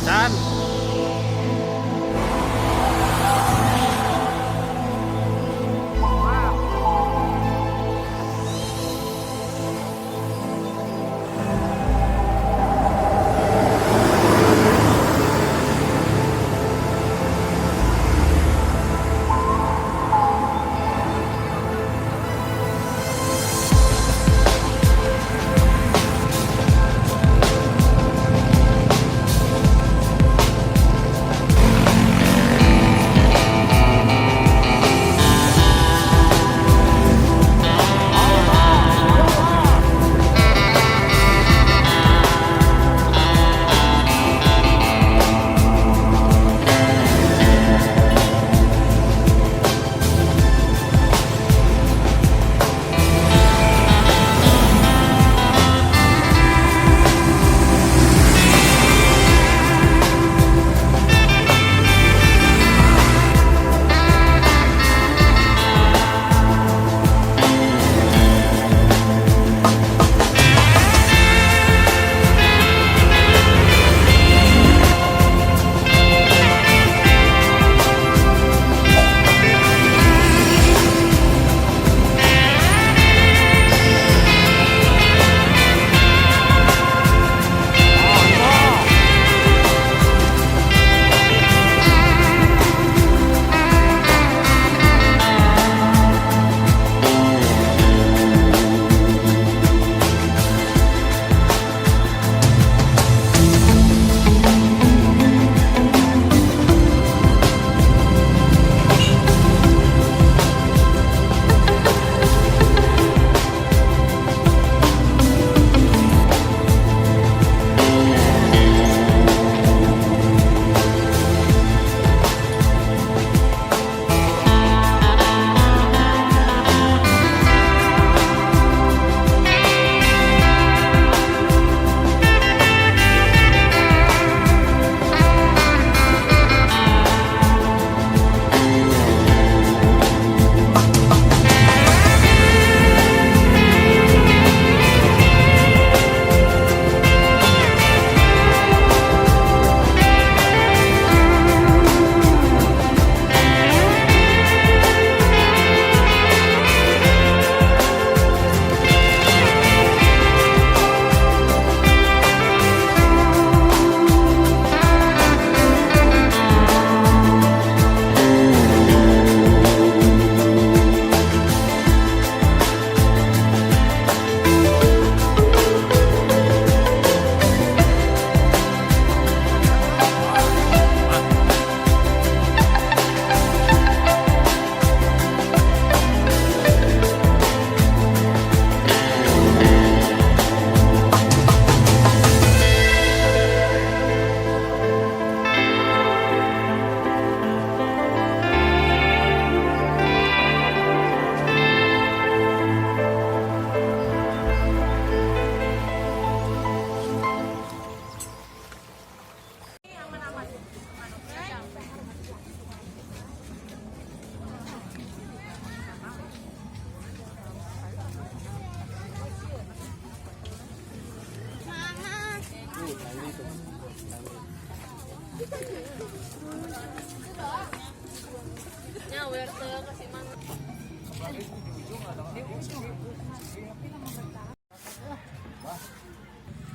Dan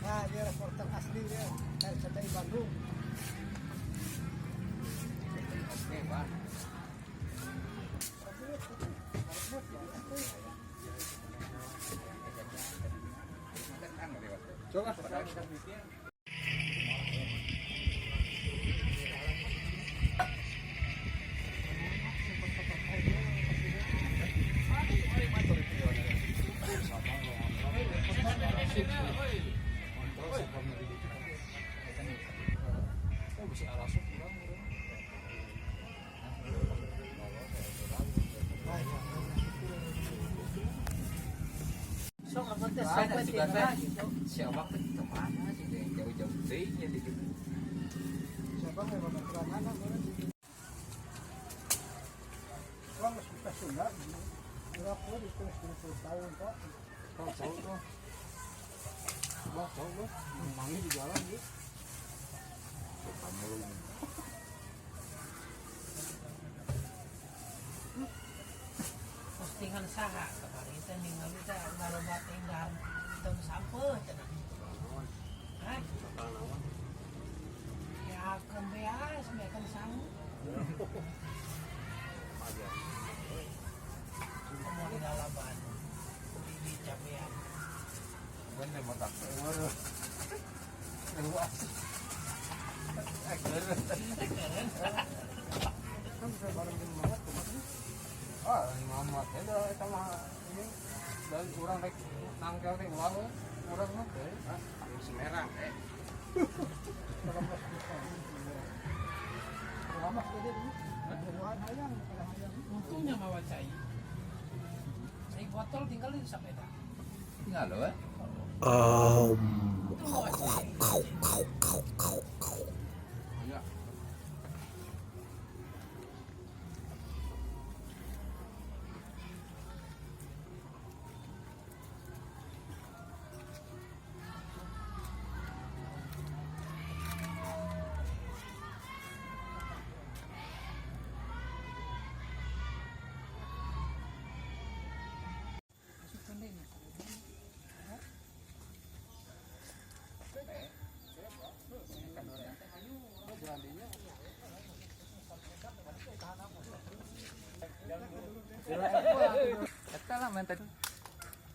Nah, dia reporter asli ya, dari Sedai Bandung. Oke, Pak. Coba. Ada juga teh siapa teh kemana sih yang jauh-jauh deh ya di situ. Siapa yang mau ke mana? Orang suka Sunda. Enggak perlu itu 10 tahun, Pak. Tahun tuh. Wah, tahu loh, mangi di jalan gitu. Postingan saha kemarin teh ningali teh laloba teh tong sampeuh cenah. Hah? Ya kan beas, kan sang. Kamu di lalaban. Di cabean. Bener motak. Waduh. Luas. Kan bisa bareng dengan Mamat tuh, Mas. Ah, Mamat itu sama ini dan kurang rek nangkel teh ulah kurang mah teh. Semerang teh. 18 juta. Lama sudah dia dulu. Buruan hayang, hayang. Untungnya mawa cai. Cai botol tinggal di sepeda. Tinggal loh. Itu mawa cai. Iya. Eta lah main tadi.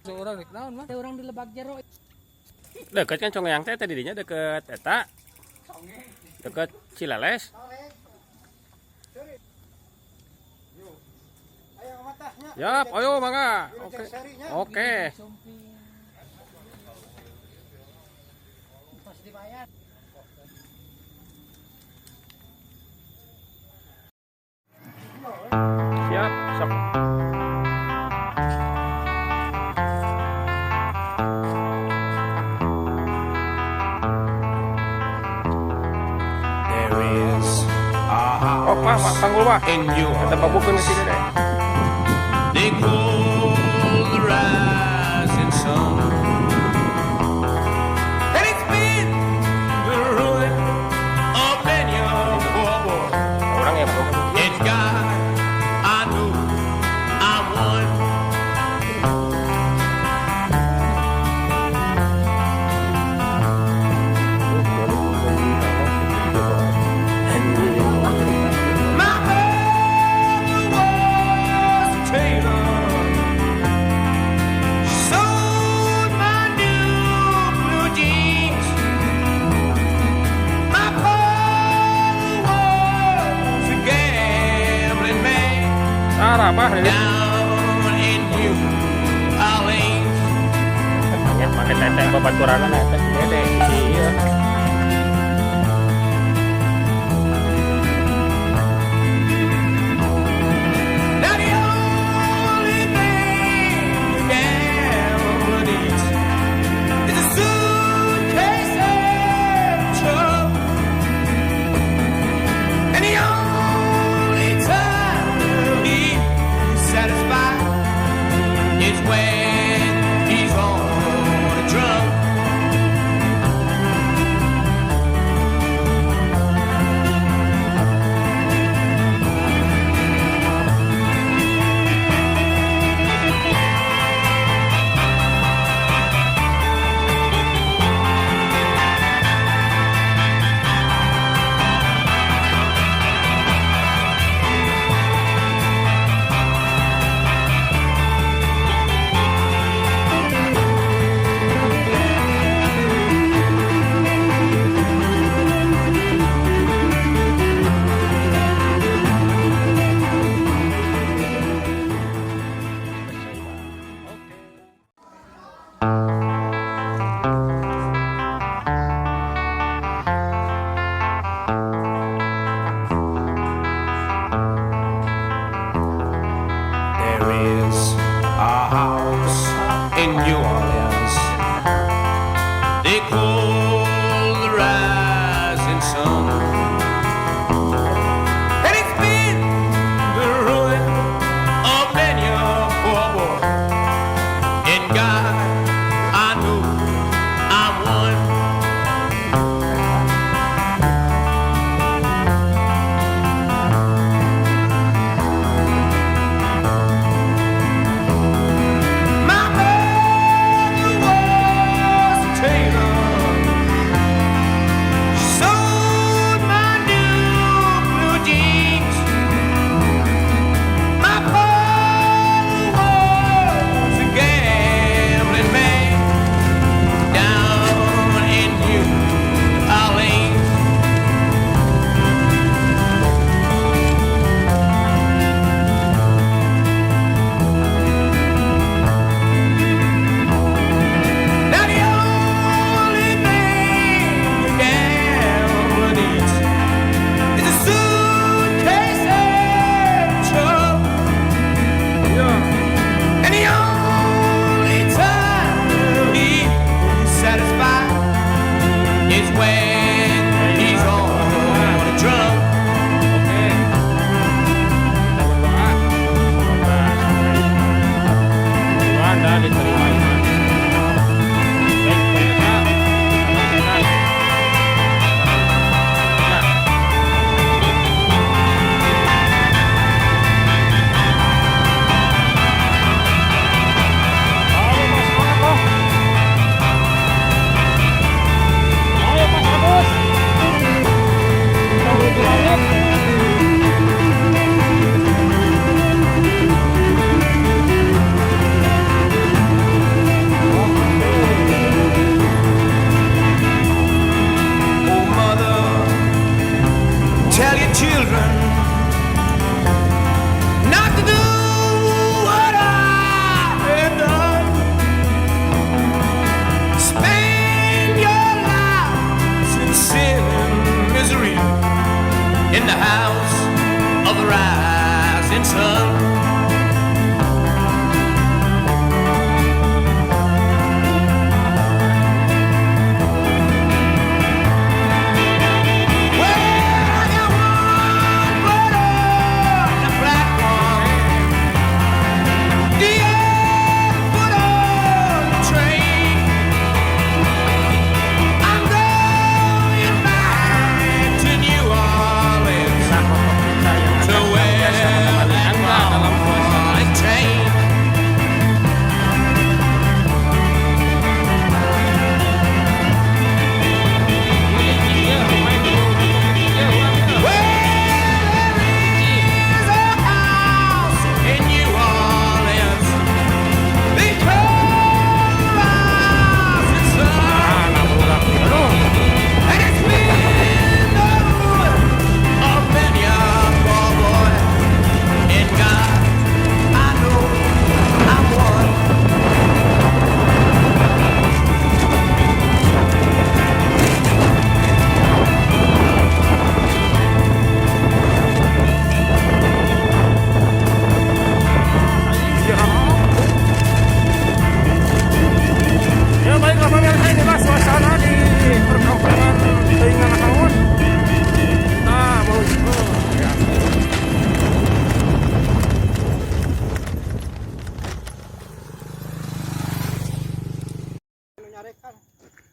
Orang dik naon mah? Orang di Lebak Jero. Deket kan Congyang teh tadi dinya deket eta. Deket Cileles. Ayo matahnya. Yap, ayo mangga. Oke. Oke. Pas dibayar. Siap, sok. There is a Oh, Pak, house panggul Pak. in New Kita pabukeun di sini deh. They call the rising sun, and it's been the ruin of many a poor boy. Orang ya, Bro. In God, I know I'm one. My mother was a tailor. She sewed my new blue jeans. My father was a gambling man Sarah, Pak. down in New Orleans. Ya, pakai teteh babaturanna eta gede. Iya. Now the only thing a gambler needs is a suitcase and trouble. And the only time he's satisfied is when he's on a drum. There is a house in New Orleans. They call the rising sun, and it's been the ruin of many a poor boy. In God, I know I'm one. in the house of the rising sun.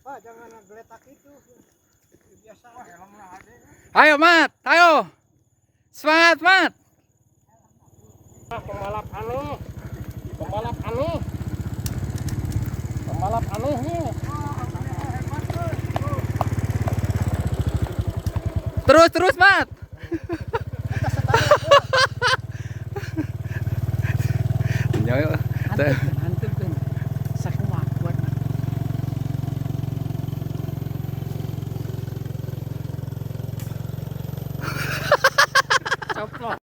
Pak, jangan geletak itu. Biasa. Ayo Mat, ayo. Semangat Mat. Pembalap anu nih. Terus Mat. Hancurkan semua buat Coplok.